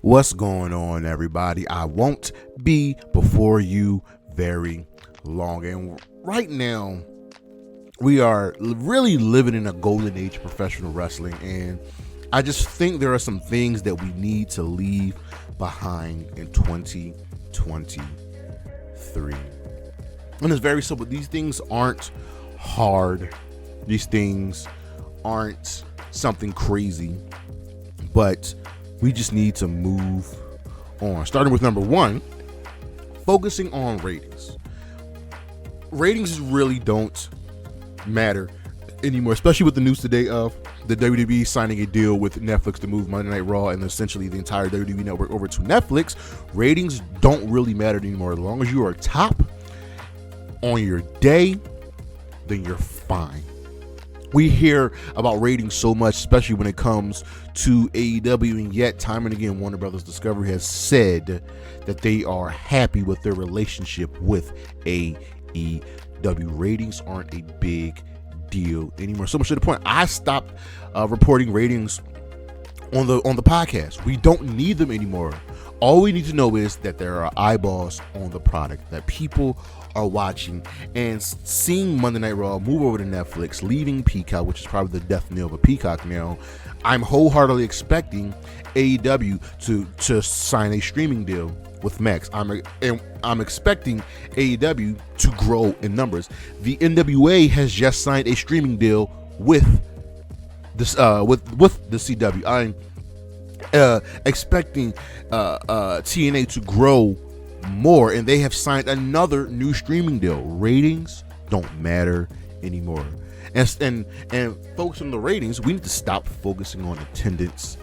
What's going on, everybody? I won't be before you very long. And right now, we are really living in a golden age of professional wrestling. And I just think there are some things that we need to leave behind in 2023. And it's very simple. These things aren't hard, these things aren't something crazy, but we just need to move on. Starting with number one, focusing on ratings. Ratings really don't matter anymore, especially with the news today of the WWE signing a deal with Netflix to move Monday Night Raw and essentially the entire WWE network over to Netflix. Ratings don't really matter anymore. As long as you are top on your day, then you're fine. We hear about ratings so much, especially when it comes to AEW, and yet time and again Warner Brothers Discovery has said that they are happy with their relationship with AEW. Ratings aren't a big deal anymore. So much to the point I stopped reporting ratings on the podcast. We don't need them anymore. All we need to know is that there are eyeballs on the product, that people are watching, and seeing Monday Night Raw move over to Netflix, leaving Peacock, which is probably the death knell of a Peacock now. I'm wholeheartedly expecting AEW to sign a streaming deal with Max. I'm expecting AEW to grow in numbers. The NWA has just signed a streaming deal with this with the CW. I'm expecting TNA to grow more, and they have signed another new streaming deal. Ratings don't matter anymore. And folks, on the ratings, we need to stop focusing on attendance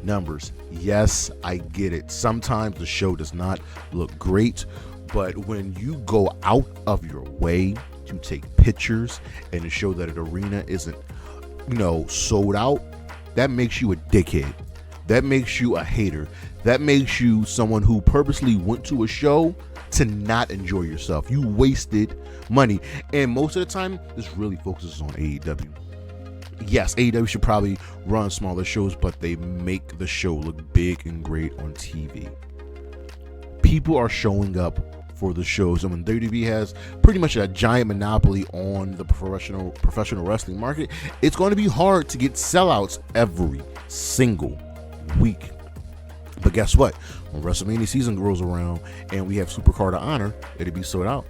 numbers. Yes, I get it. Sometimes the show does not look great, but when you go out of your way to take pictures and to show that an arena isn't, sold out, that makes you a dickhead. That makes you a hater. That makes you someone who purposely went to a show to not enjoy yourself. You wasted money. And most of the time, this really focuses on AEW. Yes, AEW should probably run smaller shows, but they make the show look big and great on TV. People are showing up for the shows, and when WWE has pretty much a giant monopoly on the professional wrestling market, it's going to be hard to get sellouts every single week. But guess what? When WrestleMania season rolls around and we have Supercard of Honor, it'll be sold out.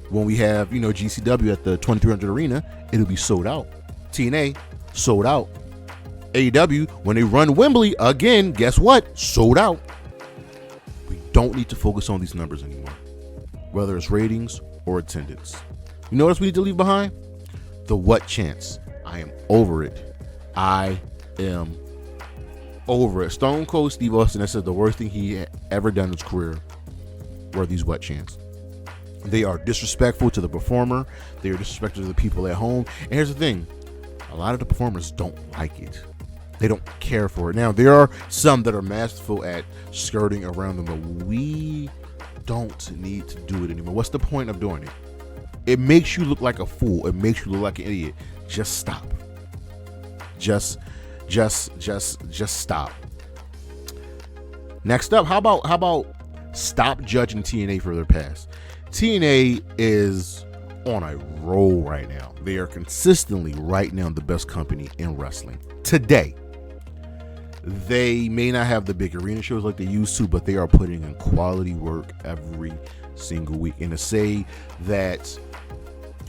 When we have, GCW at the 2300 Arena, it'll be sold out. TNA, sold out. AEW, when they run Wembley again, guess what? Sold out. We don't need to focus on these numbers anymore, whether it's ratings or attendance. You know what else we need to leave behind? The what chance. I am over it. I am over it. Stone Cold Steve Austin has said the worst thing he had ever done in his career were these what chants. They are disrespectful to the performer. They are disrespectful to the people at home. And here's the thing. A lot of the performers don't like it. They don't care for it. Now, there are some that are masterful at skirting around them, but we don't need to do it anymore. What's the point of doing it? It makes you look like a fool. It makes you look like an idiot. Just stop. Just stop. Next up, how about stop judging TNA for their past? TNA is on a roll right now. They are consistently right now the best company in wrestling today. They may not have the big arena shows like they used to, but they are putting in quality work every single week. And to say that,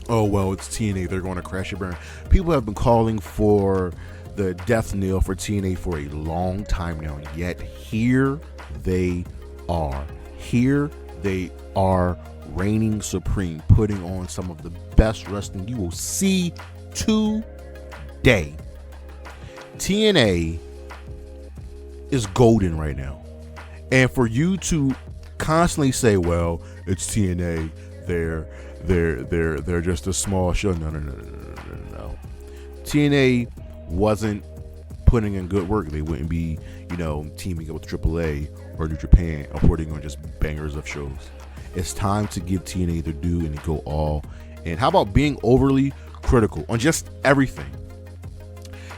oh well, it's TNA, they're going to crash and burn. People have been calling for the death knell for TNA for a long time now, and yet here they are. Here they are, reigning supreme, putting on some of the best wrestling you will see today. TNA is golden right now, and for you to constantly say, "Well, it's TNA. They're just a small show." No. TNA wasn't putting in good work. They wouldn't be, teaming up with AAA or New Japan or putting on just bangers of shows. It's time to give TNA their due and go all in. How about being overly critical on just everything?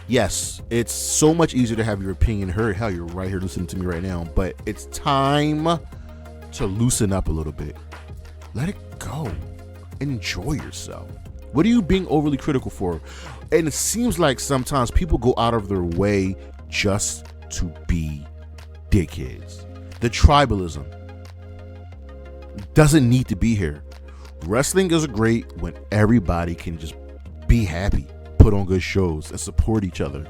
Yes, it's so much easier to have your opinion heard. Hell, you're right here listening to me right now. But it's time to loosen up a little bit. Let it go. Enjoy yourself. What are you being overly critical for? And it seems like sometimes people go out of their way just to be dickheads. The tribalism doesn't need to be here. Wrestling is great when everybody can just be happy, put on good shows, and support each other.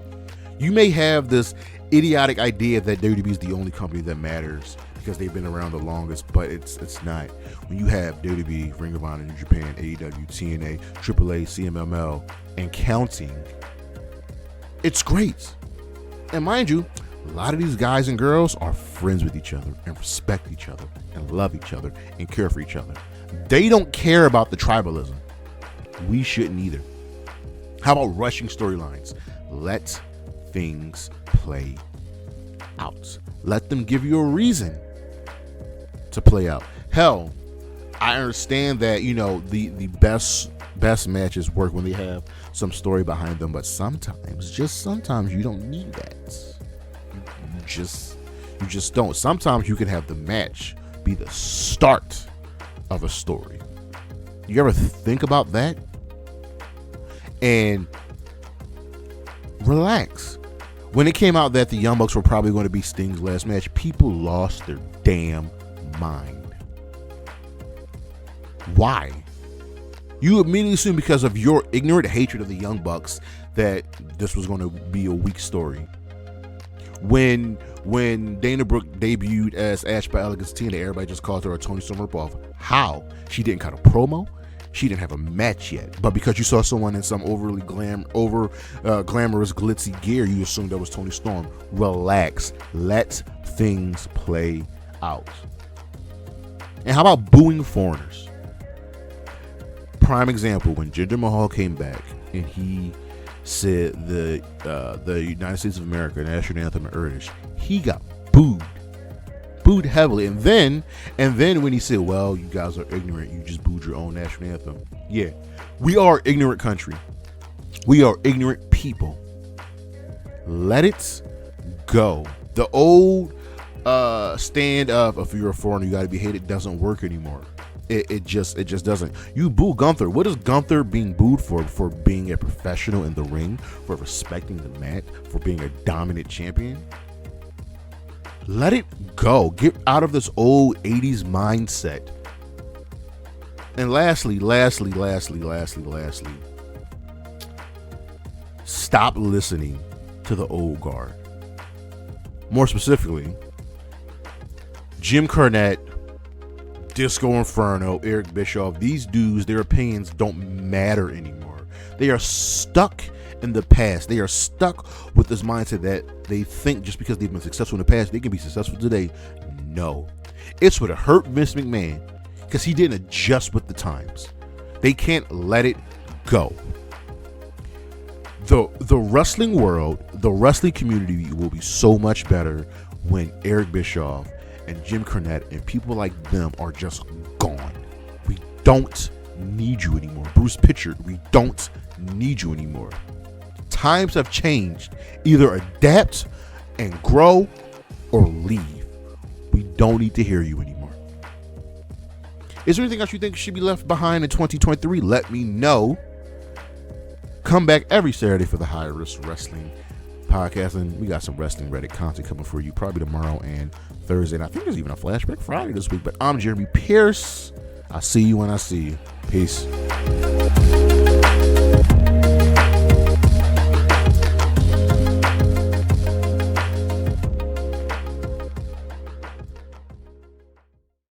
You may have this idiotic idea that WWE is the only company that matters because they've been around the longest, but it's not. When you have WWE, Ring of Honor, New Japan, AEW, TNA, AAA, CMLL, and counting, it's great. And mind you, a lot of these guys and girls are friends with each other and respect each other and love each other and care for each other. They don't care about the tribalism. We shouldn't either. How about rushing storylines? Let things play out. Let them give you a reason to play out. Hell, I understand that, the best matches work when they have some story behind them, but sometimes you don't need that. You just don't. Sometimes you can have the match be the start of a story. You ever think about that? And relax. When it came out that the Young Bucks were probably going to be Sting's last match, people lost their damn mind. Why? You immediately assumed because of your ignorant hatred of the Young Bucks that this was going to be a weak story. When Dana Brooke debuted as Ash by Elegance Tina, everybody just called her a Tony Storm ripoff. How? She didn't cut a promo. She didn't have a match yet. But because you saw someone in some overly glamorous, glitzy gear, you assumed that was Tony Storm. Relax. Let things play out. And how about booing foreigners? Prime example, when Jinder Mahal came back and he said the United States of America national anthem in Irish, he got booed heavily. And then when he said, well, you guys are ignorant, you just booed your own national anthem. Yeah, we are an ignorant country. We are ignorant people. Let it go. The old stand of if you're a foreigner you got to be hated doesn't work anymore. It just doesn't. You boo Gunther. What is Gunther being booed for? For being a professional in the ring, for respecting the mat, for being a dominant champion? Let it go. Get out of this old 80s mindset. And lastly, stop listening to the old guard. More specifically, Jim Cornette, Disco Inferno, Eric Bischoff, these dudes, their opinions don't matter anymore. They are stuck in the past. They are stuck with this mindset that they think just because they've been successful in the past, they can be successful today. No. It's what hurt Vince McMahon because he didn't adjust with the times. They can't let it go. The wrestling world, the wrestling community will be so much better when Eric Bischoff and Jim Cornette and people like them are just gone. We don't need you anymore. Bruce Pritchard, we don't need you anymore. Times have changed. Either adapt and grow or leave. We don't need to hear you anymore. Is there anything else you think should be left behind in 2023? Let me know. Come back every Saturday for the High Risk Wrestling podcast, and we got some wrestling Reddit content coming for you probably tomorrow and Thursday, and I think there's even a flashback Friday this week. But I'm Jeremy Pierce. I'll see you when I see you. Peace.